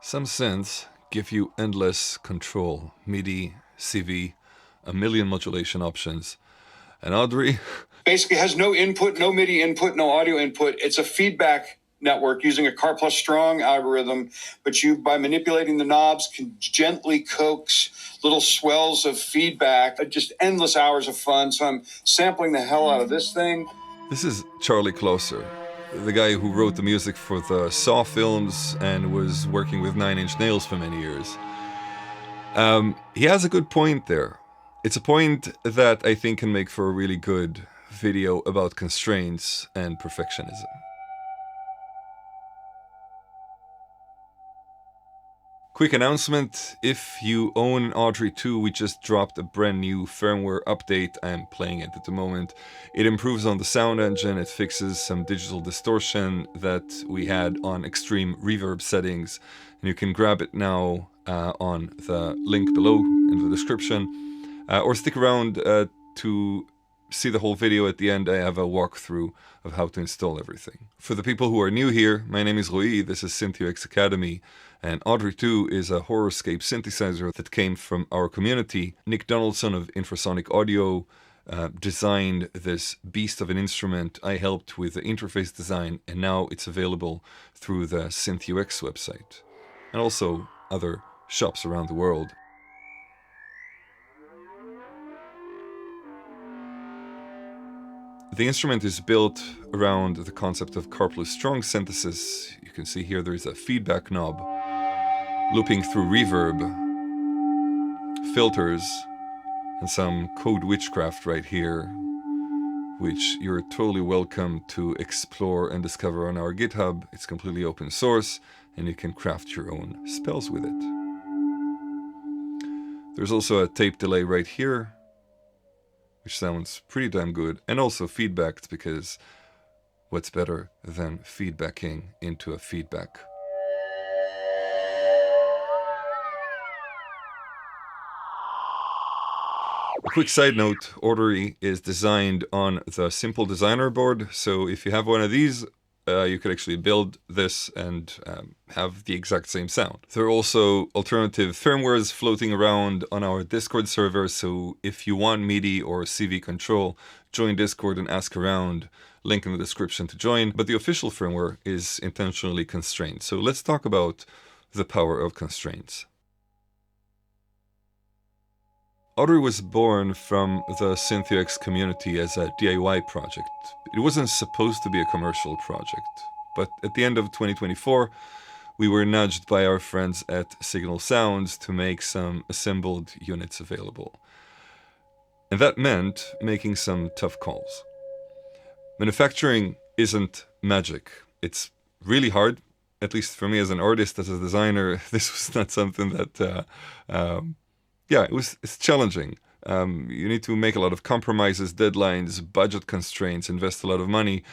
Some synths give you endless control. Midi, CV, a million modulation options. And Audrey basically has no input, no MIDI input, no audio input. It's a feedback network using a Karplus-Strong algorithm, but you, by manipulating the knobs, can gently coax little swells of feedback, just endless hours of fun. So I'm sampling the hell out of this thing. This is Charlie Clouser, the guy who wrote the music for the Saw films and was working with 9 Inch Nails for many years. He has a good point there. It's a point that I think can make for a really good video about constraints and perfectionism. Quick announcement, if you own Audrey II, we just dropped a brand new firmware update. I'm playing it at the moment. It improves on the sound engine, it fixes some digital distortion that we had on extreme reverb settings. And you can grab it now on the link below in the description. Or stick around to see the whole video. At the end I have a walkthrough of how to install everything. For the people who are new here, my name is Rui, this is SynthUX Academy, and Audrey II is a Horrorscape synthesizer that came from our community. Nick Donaldson of Infrasonic Audio designed this beast of an instrument. I helped with the interface design, and now it's available through the SynthUX website, and also other shops around the world. The instrument is built around the concept of Karplus-Strong synthesis. You can see here there is a feedback knob looping through reverb, filters, and some code witchcraft right here, which you're totally welcome to explore and discover on our GitHub. It's completely open source, and you can craft your own spells with it. There's also a tape delay right here, which sounds pretty damn good, and also feedbacked, because what's better than feedbacking into a feedback? A quick side note, Audrey is designed on the Simple Designer board, so if you have one of these, you could actually build this and have the exact same sound. There are also alternative firmwares floating around on our Discord server, so if you want MIDI or CV control, join Discord and ask around. Link in the description to join, but the official firmware is intentionally constrained. So let's talk about the power of constraints. Audrey was born from the SynthUX community as a DIY project. It wasn't supposed to be a commercial project, but at the end of 2024, we were nudged by our friends at Signal Sounds to make some assembled units available. And that meant making some tough calls. Manufacturing isn't magic. It's really hard, at least for me as an artist, as a designer. This was not something that it's challenging. You need to make a lot of compromises, deadlines, budget constraints, invest a lot of money.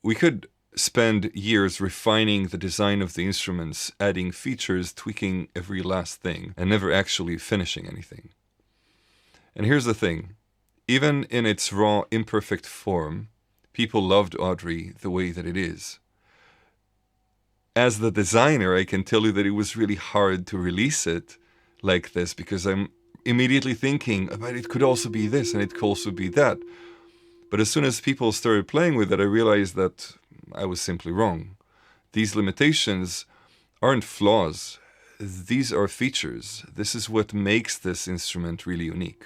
We could spend years refining the design of the instruments, adding features, tweaking every last thing, and never actually finishing anything. And here's the thing. Even in its raw, imperfect form, people loved Audrey the way that it is. As the designer, I can tell you that it was really hard to release it like this, because I'm immediately thinking about it could also be this and it could also be that. But as soon as people started playing with it, I realized that I was simply wrong. These limitations aren't flaws. These are features. This is what makes this instrument really unique.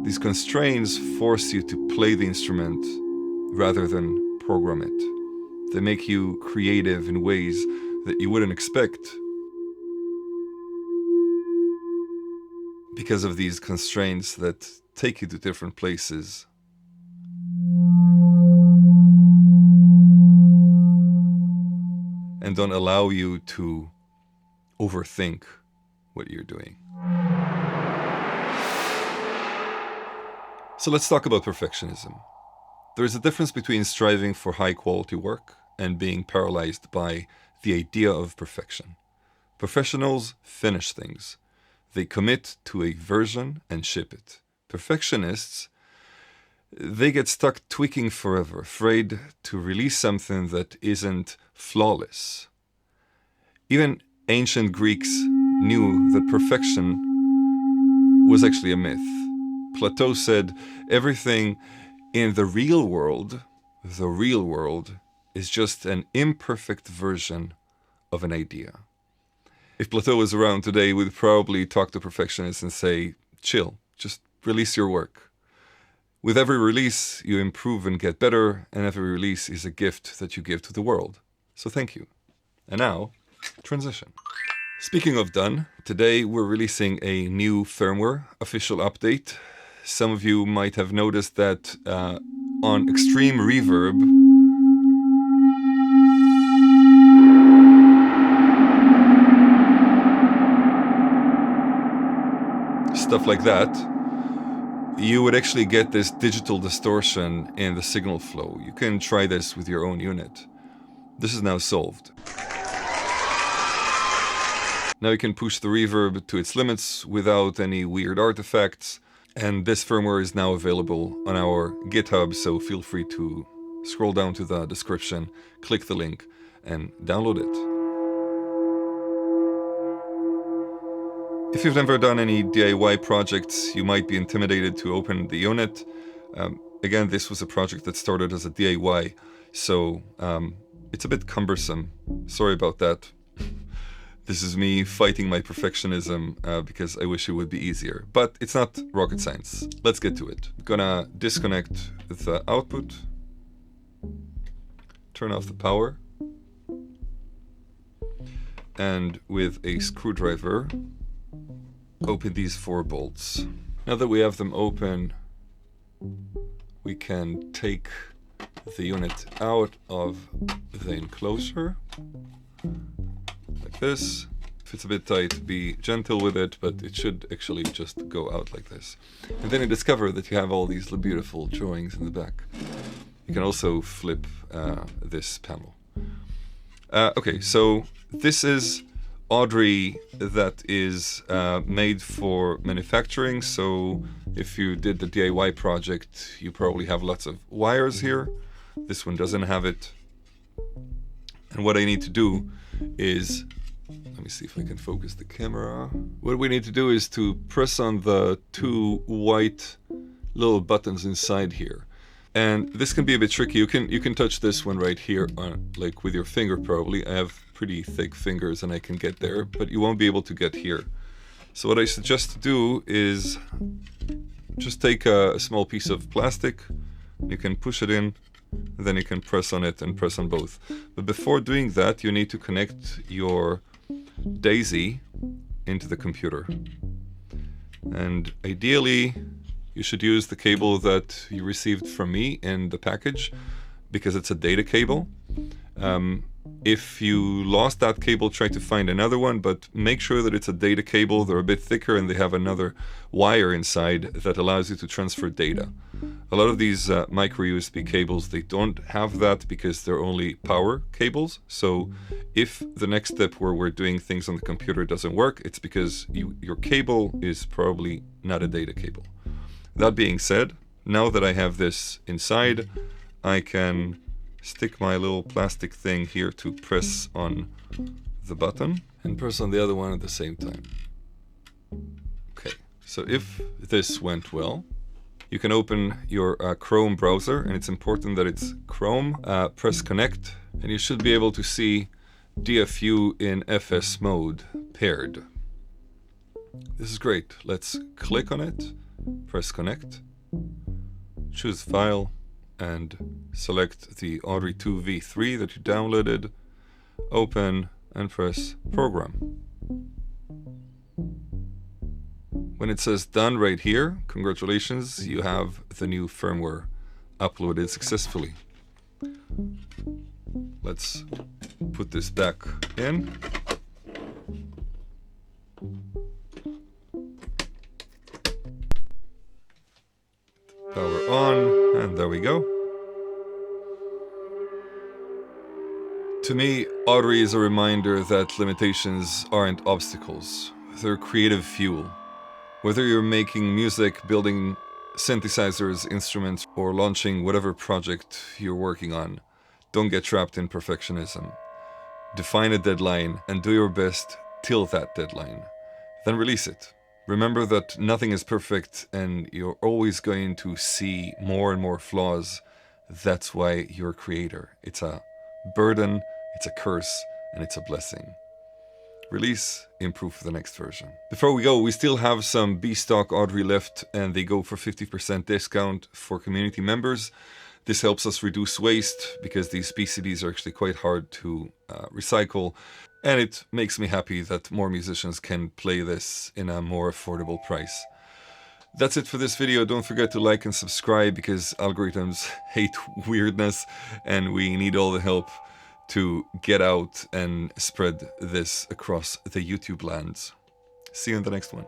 These constraints force you to play the instrument rather than program it. They make you creative in ways that you wouldn't expect because of these constraints that take you to different places. And don't allow you to overthink what you're doing. So let's talk about perfectionism. There is a difference between striving for high quality work and being paralyzed by the idea of perfection. Professionals finish things. They commit to a version and ship it. Perfectionists, they get stuck tweaking forever, afraid to release something that isn't flawless. Even ancient Greeks knew that perfection was actually a myth. Plato said everything in the real world is just an imperfect version of an idea. If Plato was around today, we'd probably talk to perfectionists and say, chill, just release your work. With every release, you improve and get better, and every release is a gift that you give to the world. So thank you. And now, transition. Speaking of done, today we're releasing a new firmware official update. Some of you might have noticed that on extreme reverb, stuff like that, you would actually get this digital distortion in the signal flow. You can try this with your own unit. This is now solved. Now you can push the reverb to its limits without any weird artifacts. And this firmware is now available on our GitHub, so feel free to scroll down to the description, click the link, and download it. If you've never done any DIY projects, you might be intimidated to open the unit. Again, this was a project that started as a DIY, so it's a bit cumbersome. Sorry about that. This is me fighting my perfectionism because I wish it would be easier. But it's not rocket science. Let's get to it. I'm gonna disconnect the output, turn off the power, and with a screwdriver, open these 4 bolts. Now that we have them open, we can take the unit out of the enclosure, like this. If it's a bit tight, be gentle with it, but it should actually just go out like this. And then you discover that you have all these beautiful drawings in the back. You can also flip this panel. Okay, so this is Audrey that is made for manufacturing. So if you did the DIY project, you probably have lots of wires here. This one doesn't have it. And what I need to do is, let me see if I can focus the camera. What we need to do is to press on the 2 white little buttons inside here. And this can be a bit tricky. You can touch this one right here, like with your finger probably. I have pretty thick fingers and I can get there, but you won't be able to get here. So what I suggest to do is just take a small piece of plastic. You can push it in, and then you can press on it and press on both. But before doing that, you need to connect your Daisy into the computer. And ideally, you should use the cable that you received from me in the package, because it's a data cable. If you lost that cable, try to find another one, but make sure that it's a data cable. They're a bit thicker and they have another wire inside that allows you to transfer data. A lot of these micro USB cables, they don't have that because they're only power cables. So if the next step where we're doing things on the computer doesn't work, it's because your cable is probably not a data cable. That being said, now that I have this inside, I can stick my little plastic thing here to press on the button and press on the other one at the same time. Okay, so if this went well, you can open your Chrome browser, and it's important that it's Chrome. Press connect, and you should be able to see DFU in FS mode paired. This is great. Let's click on it, press connect, choose file, and select the Audrey II V3 that you downloaded, open, and press program. When it says done right here, congratulations, you have the new firmware uploaded successfully. Let's put this back in. Power on, and there we go. To me, Audrey is a reminder that limitations aren't obstacles. They're creative fuel. Whether you're making music, building synthesizers, instruments, or launching whatever project you're working on, don't get trapped in perfectionism. Define a deadline and do your best till that deadline. Then release it. Remember that nothing is perfect and you're always going to see more and more flaws. That's why you're a creator. It's a burden, it's a curse, and it's a blessing. Release, improve for the next version. Before we go, we still have some B-stock Audrey left, and they go for 50% discount for community members. This helps us reduce waste because these PCBs are actually quite hard to recycle, and it makes me happy that more musicians can play this in a more affordable price. That's it for this video. Don't forget to like and subscribe because algorithms hate weirdness and we need all the help to get out and spread this across the YouTube lands. See you in the next one.